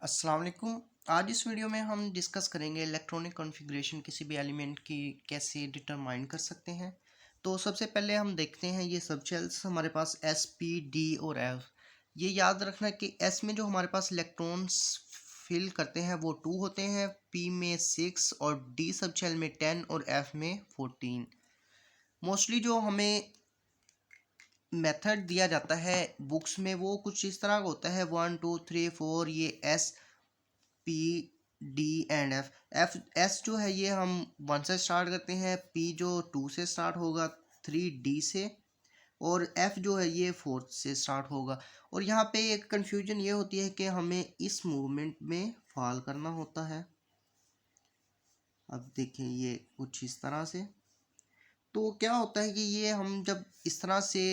अस्सलाम वालेकुम। आज इस वीडियो में हम डिस्कस करेंगे इलेक्ट्रॉनिक कॉन्फ़िगरेशन किसी भी एलिमेंट की कैसे डिटरमाइन कर सकते हैं। तो सबसे पहले हम देखते हैं ये सब शेल्स हमारे पास एस पी डी और एफ। ये याद रखना कि एस में जो हमारे पास इलेक्ट्रॉन्स फिल करते हैं वो 2 होते हैं, पी में 6 और डी सब शेल में 10 और एफ में 14। मोस्टली जो हमें मेथड दिया जाता है बुक्स में वो कुछ इस तरह का होता है 1 2 3 4, ये S P D and F. S जो है ये हम 1 से स्टार्ट करते हैं, पी जो 2 से स्टार्ट होगा, 3 डी से, और एफ जो है ये 4 से स्टार्ट होगा। और यहाँ पे एक कन्फ्यूजन ये होती है कि हमें इस मूवमेंट में फॉल करना होता है। अब देखें ये कुछ इस तरह से, तो क्या होता है कि ये हम जब इस तरह से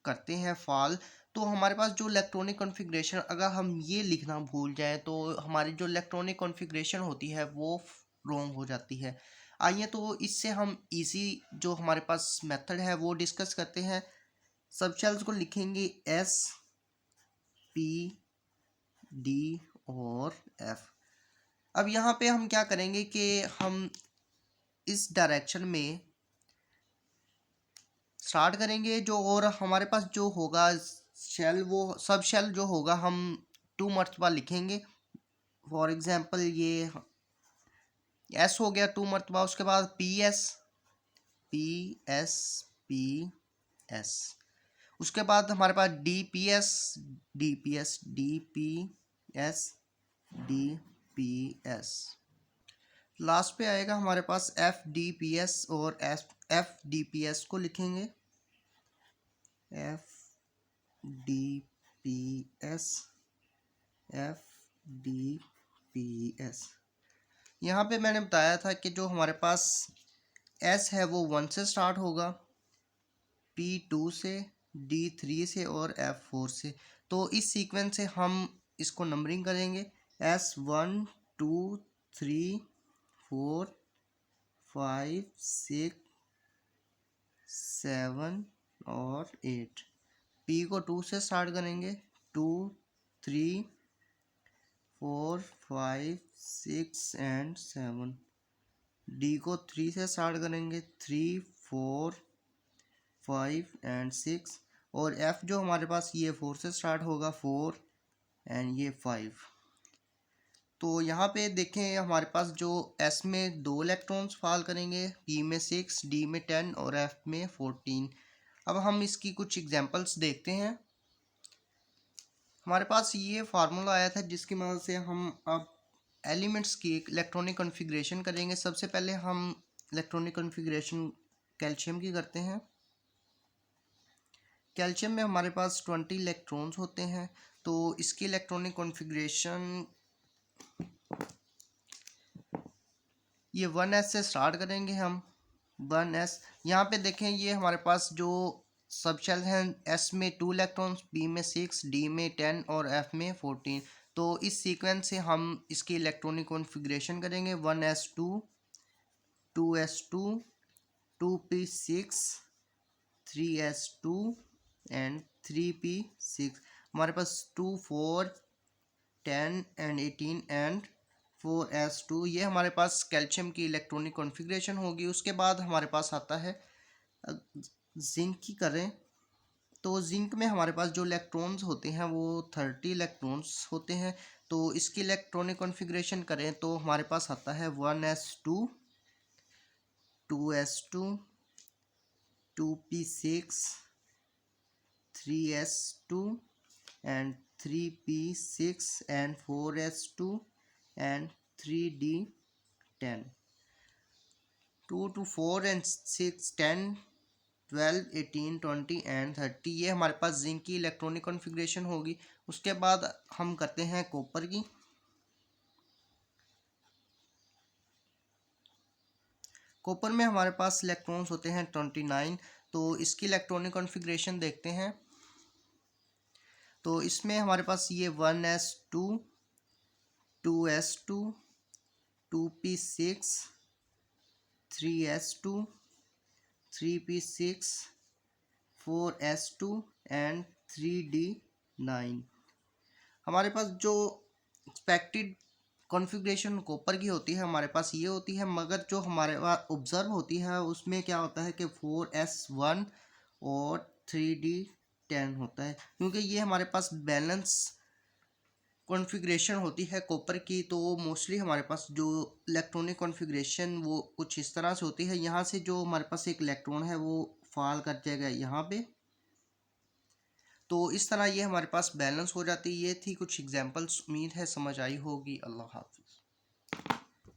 करते हैं फॉल, तो हमारे पास जो इलेक्ट्रॉनिक कॉन्फ़िगरेशन अगर हम ये लिखना भूल जाए तो हमारी जो इलेक्ट्रॉनिक कॉन्फ़िगरेशन होती है वो रॉन्ग हो जाती है। आइए तो इससे हम इजी जो हमारे पास मेथड है वो डिस्कस करते हैं। सब शेल्स को लिखेंगे एस पी डी और एफ। अब यहाँ पे हम क्या करेंगे कि हम इस डायरेक्शन में स्टार्ट करेंगे जो, और हमारे पास जो होगा शेल, वो सब शेल जो होगा हम 2 मरतबा लिखेंगे। फॉर एग्जांपल ये एस हो गया 2 मरतबा, उसके बाद P S P S P S, उसके बाद हमारे पास D P S D P S D P S D P S, last पे आएगा हमारे पास एफ डी पी एस, और एफ डी पी एस को लिखेंगे F D P S F D P S. यहाँ पे मैंने बताया था कि जो हमारे पास एस है वो 1 से स्टार्ट होगा, पी 2 से, डी 3 से और एफ 4 से। तो इस सीक्वेंस से हम इसको नंबरिंग करेंगे, एस 1 2 3 4 5 6 7 और 8। पी को 2 से स्टार्ट करेंगे, 2 3 4 5 6 एंड 7। डी को 3 से स्टार्ट करेंगे, 3 4 5 एंड 6, और एफ जो हमारे पास ये 4 से स्टार्ट होगा, 4 एंड ये 5। तो यहाँ पे देखें हमारे पास जो एस में 2 इलेक्ट्रॉन्स फॉल करेंगे, पी में 6, डी में 10 और एफ में 14। अब हम इसकी कुछ एग्जांपल्स देखते हैं। हमारे पास ये फार्मूला आया था जिसकी मदद से हम अब एलिमेंट्स की इलेक्ट्रॉनिक कॉन्फ़िगरेशन करेंगे। सबसे पहले हम इलेक्ट्रॉनिक कॉन्फ़िगरेशन कैल्शियम की करते हैं। कैल्शियम में हमारे पास 20 इलेक्ट्रॉन्स होते हैं, तो इसकी इलेक्ट्रॉनिक कॉन्फ़िगरेशन ये 1s से स्टार्ट करेंगे हम। 1s, यहाँ पे देखें ये हमारे पास जो सब शेल हैं, एस में 2 इलेक्ट्रॉन्स, बी में 6, डी में 10 और एफ में 14। तो इस सीक्वेंस से हम इसकी इलेक्ट्रॉनिक कॉन्फ़िगरेशन करेंगे, 1s2 2s2 2p6 3s2 and 3p6। हमारे पास 2 4 10 एंड 18 एंड 4s2, ये हमारे पास कैल्शियम की इलेक्ट्रॉनिक कॉन्फ़िगरेशन होगी। उसके बाद हमारे पास आता है जिंक की करें, तो जिंक में हमारे पास जो इलेक्ट्रॉन्स होते हैं वो 30 इलेक्ट्रॉन्स होते हैं। तो इसकी इलेक्ट्रॉनिक कॉन्फ़िगरेशन करें तो हमारे पास आता है 1s2 2s2 2p6 3s2 and 3p6 and 4s2 and 3d10। 2 to 4 and 6 10 12 18 20 and 30, ये हमारे पास जिंक की इलेक्ट्रॉनिक कॉन्फ़िगरेशन होगी। उसके बाद हम करते हैं कॉपर की। कॉपर में हमारे पास इलेक्ट्रॉन्स होते हैं 29, तो इसकी इलेक्ट्रॉनिक कॉन्फ़िगरेशन देखते हैं। तो इसमें हमारे पास ये 1s2 2s2 2p6 3s2 3p6 4s2 and 3d9। हमारे पास जो एक्सपेक्टेड कॉन्फ़िगरेशन कॉपर की होती है, हमारे पास ये होती है, मगर जो हमारे पास ऑब्ज़र्व होती है उसमें क्या होता है कि 4s1 और 3d10 होता है, क्योंकि ये हमारे पास बैलेंस कॉन्फ़िगरेशन होती है कॉपर की। तो मोस्टली हमारे पास जो इलेक्ट्रॉनिक कॉन्फ़िगरेशन वो कुछ इस तरह से होती है। यहाँ से जो हमारे पास एक इलेक्ट्रॉन है वो फॉल कर जाएगा यहाँ पे। तो इस तरह ये हमारे पास बैलेंस हो जाती है। ये थी कुछ एग्जांपल्स, उम्मीद है समझ आई होगी। अल्लाह हाफ़िज़।